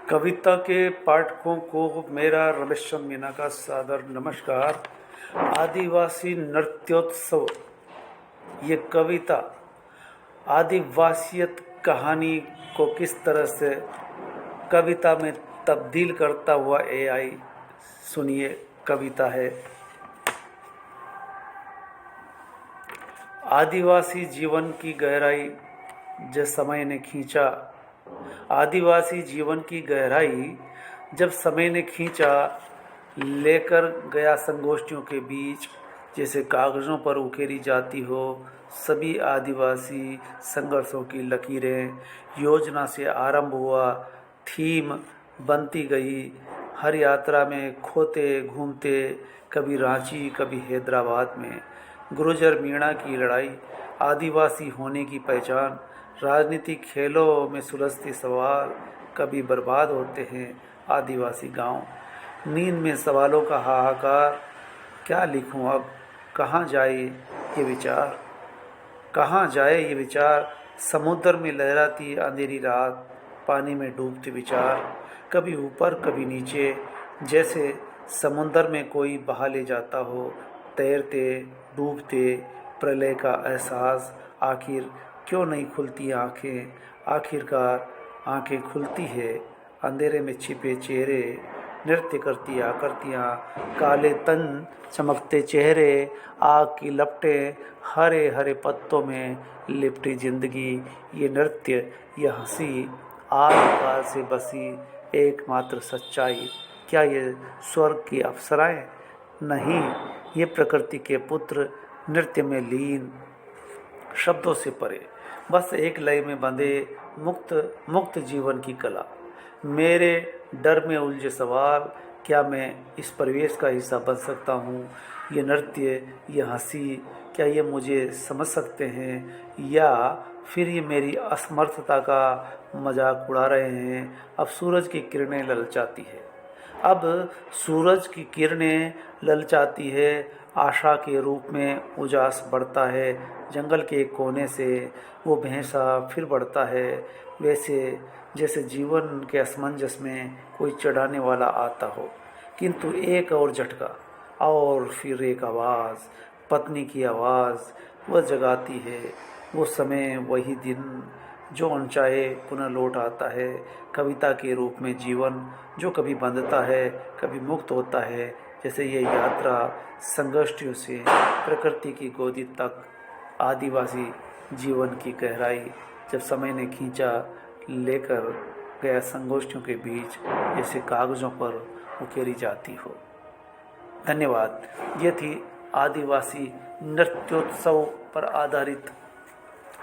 कविता के पाठकों को मेरा रमेश मीना का सादर नमस्कार। आदिवासी नृत्योत्सव, ये कविता आदिवासियत कहानी को किस तरह से कविता में तब्दील करता हुआ एआई, सुनिए। कविता है, आदिवासी जीवन की गहराई जब समय ने खींचा। आदिवासी जीवन की गहराई जब समय ने खींचा, लेकर गया संगोष्ठियों के बीच, जैसे कागज़ों पर उकेरी जाती हो सभी आदिवासी संघर्षों की लकीरें। योजना से आरंभ हुआ, थीम बनती गई, हर यात्रा में खोते घूमते, कभी रांची कभी हैदराबाद में। गुर्जर मीणा की लड़ाई, आदिवासी होने की पहचान, राजनीतिक खेलों में सुलझते सवाल, कभी बर्बाद होते हैं आदिवासी गांव। नींद में सवालों का हाहाकार, क्या लिखूं अब, कहाँ जाए ये विचार, कहाँ जाए ये विचार। समुद्र में लहराती अंधेरी रात, पानी में डूबते विचार, कभी ऊपर कभी नीचे, जैसे समुद्र में कोई बहा ले जाता हो। तैरते डूबते प्रलय का एहसास, आखिर क्यों नहीं खुलती आँखें। आखिरकार आँखें खुलती है, अंधेरे में छिपे चेहरे, नृत्य करती आकृतियाँ, काले तन चमकते चेहरे, आग की लपटें, हरे हरे पत्तों में लिपटी जिंदगी। ये नृत्य, ये हंसी, आदिकाल से बसी एकमात्र सच्चाई। क्या ये स्वर्ग की अप्सराएं? नहीं, ये प्रकृति के पुत्र, नृत्य में लीन, शब्दों से परे, बस एक लय में बंधे मुक्त मुक्त जीवन की कला। मेरे डर में उलझे सवाल, क्या मैं इस परिवेश का हिस्सा बन सकता हूँ? ये नृत्य, ये हंसी, क्या ये मुझे समझ सकते हैं, या फिर ये मेरी असमर्थता का मजाक उड़ा रहे हैं? अब सूरज की किरणें ललचाती है, अब सूरज की किरणें ललचाती है, आशा के रूप में उजास बढ़ता है। जंगल के एक कोने से वो भैंसा फिर बढ़ता है, वैसे जैसे जीवन के असमंजस में कोई चढ़ाने वाला आता हो। किंतु एक और झटका, और फिर एक आवाज़, पत्नी की आवाज़, वह जगाती है। वो समय, वही दिन, जो अनचाहे पुनः लौट आता है। कविता के रूप में जीवन, जो कभी बंधता है कभी मुक्त होता है, जैसे ये यात्रा संघर्षों से प्रकृति की गोदी तक। आदिवासी जीवन की गहराई जब समय ने खींचा, लेकर गया संगोष्ठियों के बीच, जैसे कागज़ों पर उकेरी जाती हो। धन्यवाद। ये थी आदिवासी नृत्योत्सव पर आधारित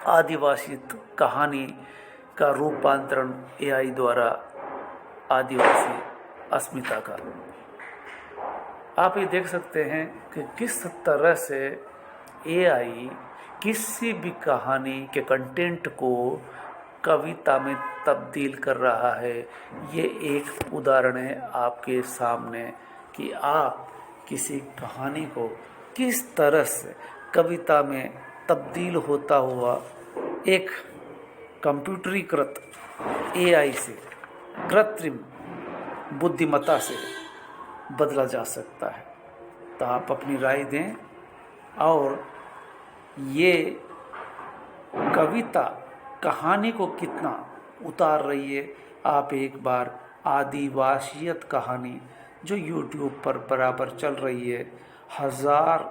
आदिवासी कहानी का रूपांतरण एआई द्वारा, आदिवासी अस्मिता का। आप ये देख सकते हैं कि किस तरह से एआई किसी भी कहानी के कंटेंट को कविता में तब्दील कर रहा है। ये एक उदाहरण है आपके सामने कि आप किसी कहानी को किस तरह से कविता में तब्दील होता हुआ एक कंप्यूटरीकृत एआई से, कृत्रिम बुद्धिमत्ता से बदला जा सकता है। तो आप अपनी राय दें, और ये कविता कहानी को कितना उतार रही है। आप एक बार आदिवासियत कहानी, जो यूट्यूब पर बराबर चल रही है, 1000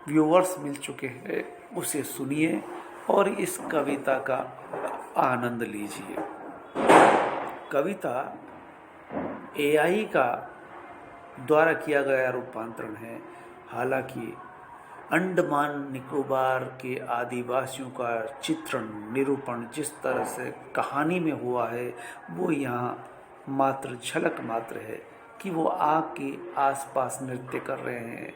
व्यूअर्स मिल चुके हैं, उसे सुनिए और इस कविता का आनंद लीजिए। कविता एआई का द्वारा किया गया रूपांतरण है। हालांकि अंडमान निकोबार के आदिवासियों का चित्रण, निरूपण जिस तरह से कहानी में हुआ है, वो यहाँ मात्र झलक मात्र है कि वो आग के आसपास नृत्य कर रहे हैं।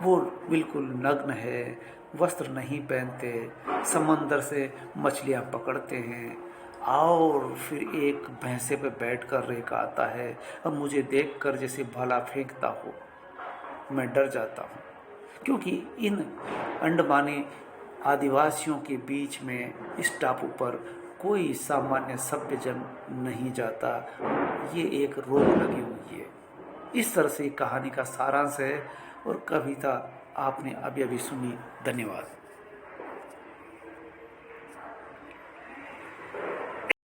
वो बिल्कुल नग्न है, वस्त्र नहीं पहनते, समंदर से मछलियाँ पकड़ते हैं, और फिर एक भैंसे पे बैठकर एक आता है। अब मुझे देखकर जैसे भाला फेंकता हो, मैं डर जाता हूँ, क्योंकि इन अंडमानी आदिवासियों के बीच में इस टापू पर कोई सामान्य सभ्य जन नहीं जाता, ये एक रोक लगी हुई है। इस तरह से कहानी का सारांश है और कविता आपने अभी अभी सुनी। धन्यवाद।